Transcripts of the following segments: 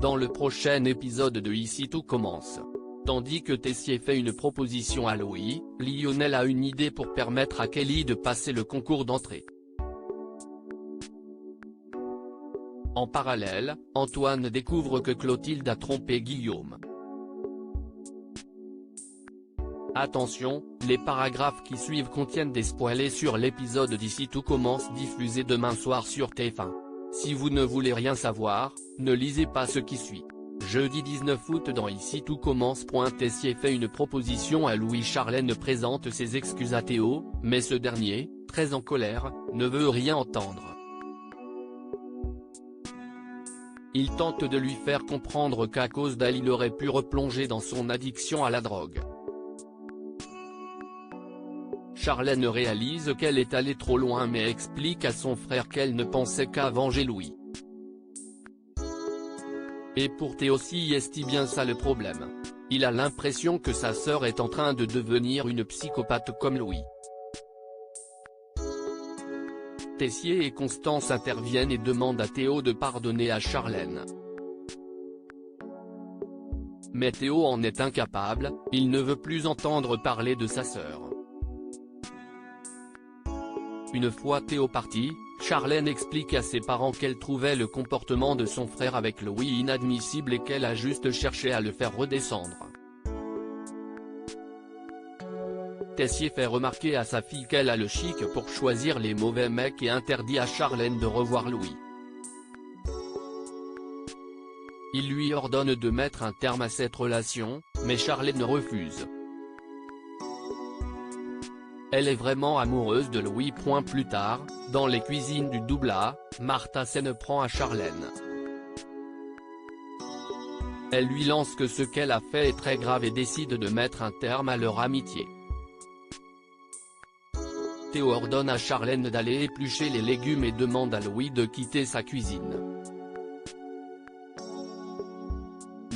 dans le prochain épisode de Ici tout commence. Tandis que Tessier fait une proposition à Louis, Lionel a une idée pour permettre à Kelly de passer le concours d'entrée. En parallèle, Antoine découvre que Clotilde a trompé Guillaume. Attention, les paragraphes qui suivent contiennent des spoilers sur l'épisode d'Ici tout commence diffusé demain soir sur TF1. Si vous ne voulez rien savoir, ne lisez pas ce qui suit. Jeudi 19 août dans Ici tout commence. Tessier fait une proposition à Louis. Charlène présente ses excuses à Théo, mais ce dernier, très en colère, ne veut rien entendre. Il tente de lui faire comprendre qu'à cause d'elle il aurait pu replonger dans son addiction à la drogue. Charlène réalise qu'elle est allée trop loin mais explique à son frère qu'elle ne pensait qu'à venger Louis. Et pour Théo aussi est bien ça le problème. Il a l'impression que sa sœur est en train de devenir une psychopathe comme Louis. Tessier et Constance interviennent et demandent à Théo de pardonner à Charlène. Mais Théo en est incapable, il ne veut plus entendre parler de sa sœur. Une fois Théo parti, Charlène explique à ses parents qu'elle trouvait le comportement de son frère avec Louis inadmissible et qu'elle a juste cherché à le faire redescendre. Tessier fait remarquer à sa fille qu'elle a le chic pour choisir les mauvais mecs et interdit à Charlène de revoir Louis. Il lui ordonne de mettre un terme à cette relation, mais Charlène refuse. Elle est vraiment amoureuse de Louis. Plus tard, dans les cuisines du Double A, Martha s'en prend à Charlène. Elle lui lance que ce qu'elle a fait est très grave et décide de mettre un terme à leur amitié. Théo ordonne à Charlène d'aller éplucher les légumes et demande à Louis de quitter sa cuisine.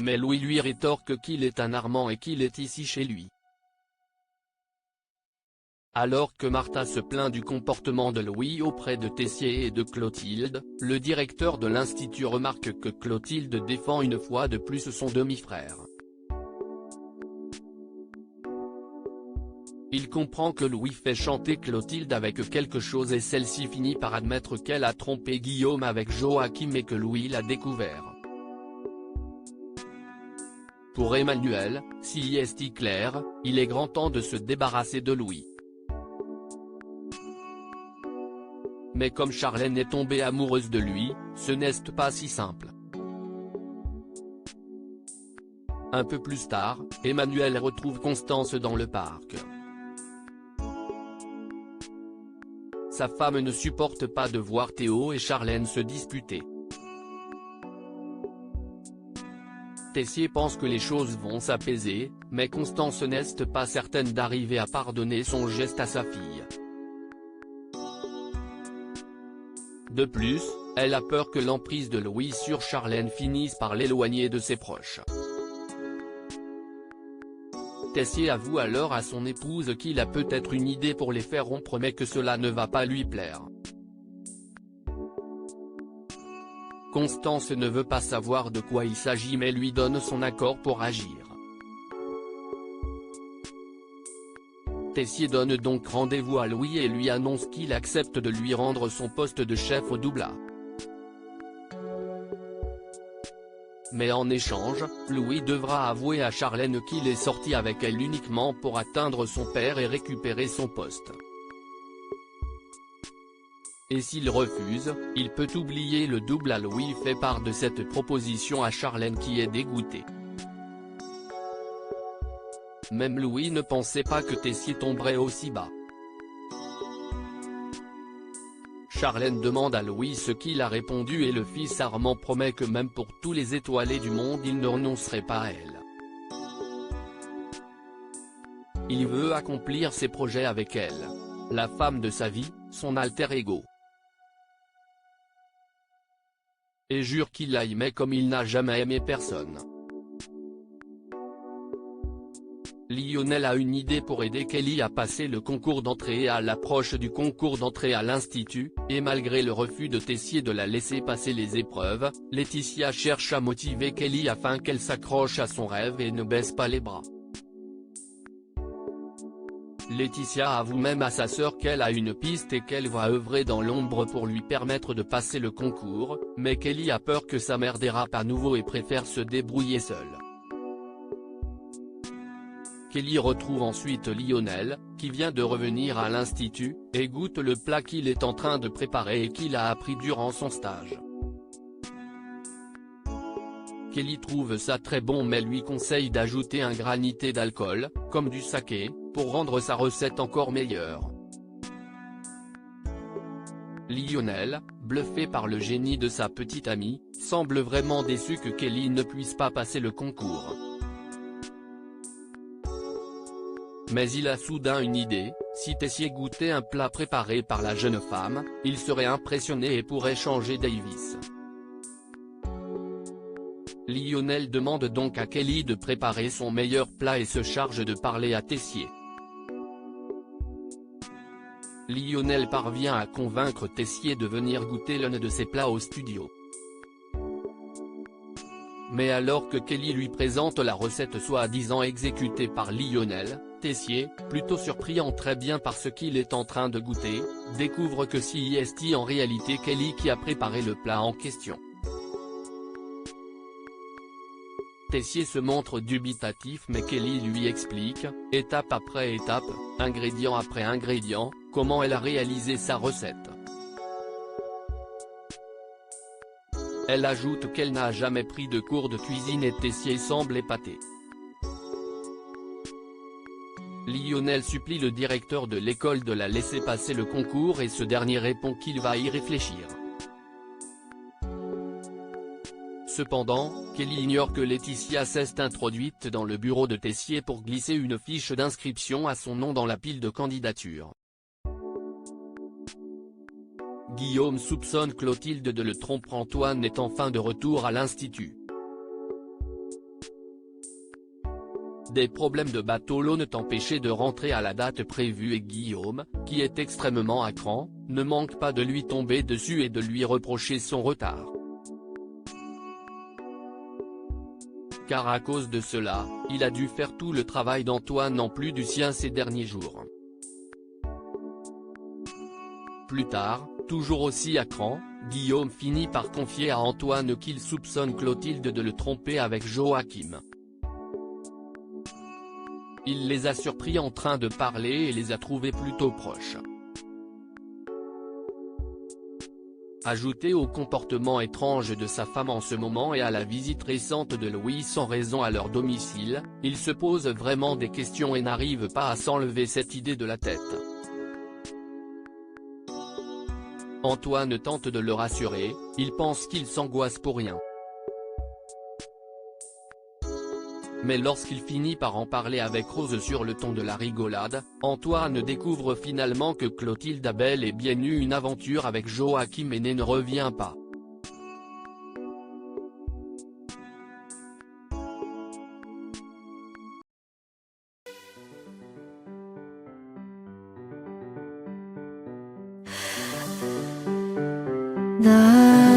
Mais Louis lui rétorque qu'il est un Armand et qu'il est ici chez lui. Alors que Martha se plaint du comportement de Louis auprès de Tessier et de Clotilde, le directeur de l'institut remarque que Clotilde défend une fois de plus son demi-frère. Il comprend que Louis fait chanter Clotilde avec quelque chose et celle-ci finit par admettre qu'elle a trompé Guillaume avec Joachim et que Louis l'a découvert. Pour Emmanuel, si est clair, il est grand temps de se débarrasser de Louis. Mais comme Charlène est tombée amoureuse de lui, ce n'est pas si simple. Un peu plus tard, Emmanuel retrouve Constance dans le parc. Sa femme ne supporte pas de voir Théo et Charlène se disputer. Tessier pense que les choses vont s'apaiser, mais Constance n'est pas certaine d'arriver à pardonner son geste à sa fille. De plus, elle a peur que l'emprise de Louis sur Charlène finisse par l'éloigner de ses proches. Tessier avoue alors à son épouse qu'il a peut-être une idée pour les faire rompre mais que cela ne va pas lui plaire. Constance ne veut pas savoir de quoi il s'agit mais lui donne son accord pour agir. Tessier donne donc rendez-vous à Louis et lui annonce qu'il accepte de lui rendre son poste de chef au Double A. Mais en échange, Louis devra avouer à Charlène qu'il est sorti avec elle uniquement pour atteindre son père et récupérer son poste. Et s'il refuse, il peut oublier le Double A. Louis fait part de cette proposition à Charlène qui est dégoûtée. Même Louis ne pensait pas que Tessier tomberait aussi bas. Charlène demande à Louis ce qu'il a répondu et le fils Armand promet que même pour tous les étoilés du monde il ne renoncerait pas à elle. Il veut accomplir ses projets avec elle. La femme de sa vie, son alter ego. Et jure qu'il la aimait comme il n'a jamais aimé personne. Lionel a une idée pour aider Kelly à passer le concours d'entrée. À l'approche du concours d'entrée à l'institut, et malgré le refus de Tessier de la laisser passer les épreuves, Laetitia cherche à motiver Kelly afin qu'elle s'accroche à son rêve et ne baisse pas les bras. Laetitia avoue même à sa sœur qu'elle a une piste et qu'elle va œuvrer dans l'ombre pour lui permettre de passer le concours, mais Kelly a peur que sa mère dérape à nouveau et préfère se débrouiller seule. Kelly retrouve ensuite Lionel, qui vient de revenir à l'institut, et goûte le plat qu'il est en train de préparer et qu'il a appris durant son stage. Kelly trouve ça très bon mais lui conseille d'ajouter un granité d'alcool, comme du saké, pour rendre sa recette encore meilleure. Lionel, bluffé par le génie de sa petite amie, semble vraiment déçu que Kelly ne puisse pas passer le concours. Mais il a soudain une idée, si Tessier goûtait un plat préparé par la jeune femme, il serait impressionné et pourrait changer Davis. Lionel demande donc à Kelly de préparer son meilleur plat et se charge de parler à Tessier. Lionel parvient à convaincre Tessier de venir goûter l'un de ses plats au studio. Mais alors que Kelly lui présente la recette soi-disant exécutée par Lionel, Tessier, plutôt surpris en très bien par ce qu'il est en train de goûter, découvre que c'est en réalité Kelly qui a préparé le plat en question. Tessier se montre dubitatif mais Kelly lui explique, étape après étape, ingrédient après ingrédient, comment elle a réalisé sa recette. Elle ajoute qu'elle n'a jamais pris de cours de cuisine et Tessier semble épaté. Lionel supplie le directeur de l'école de la laisser passer le concours et ce dernier répond qu'il va y réfléchir. Cependant, Kelly ignore que Laetitia s'est introduite dans le bureau de Tessier pour glisser une fiche d'inscription à son nom dans la pile de candidatures. Guillaume soupçonne Clotilde de le tromper. Antoine est enfin de retour à l'institut. Des problèmes de bateau l'ont empêché de rentrer à la date prévue et Guillaume, qui est extrêmement à cran, ne manque pas de lui tomber dessus et de lui reprocher son retard. Car à cause de cela, il a dû faire tout le travail d'Antoine en plus du sien ces derniers jours. Plus tard, toujours aussi à cran, Guillaume finit par confier à Antoine qu'il soupçonne Clotilde de le tromper avec Joachim. Il les a surpris en train de parler et les a trouvés plutôt proches. Ajouté au comportement étrange de sa femme en ce moment et à la visite récente de Louis sans raison à leur domicile, il se pose vraiment des questions et n'arrive pas à s'enlever cette idée de la tête. Antoine tente de le rassurer, il pense qu'il s'angoisse pour rien. Mais lorsqu'il finit par en parler avec Rose sur le ton de la rigolade, Antoine découvre finalement que Clotilde a bel et bien eu une aventure avec Joachim et ne revient pas. 나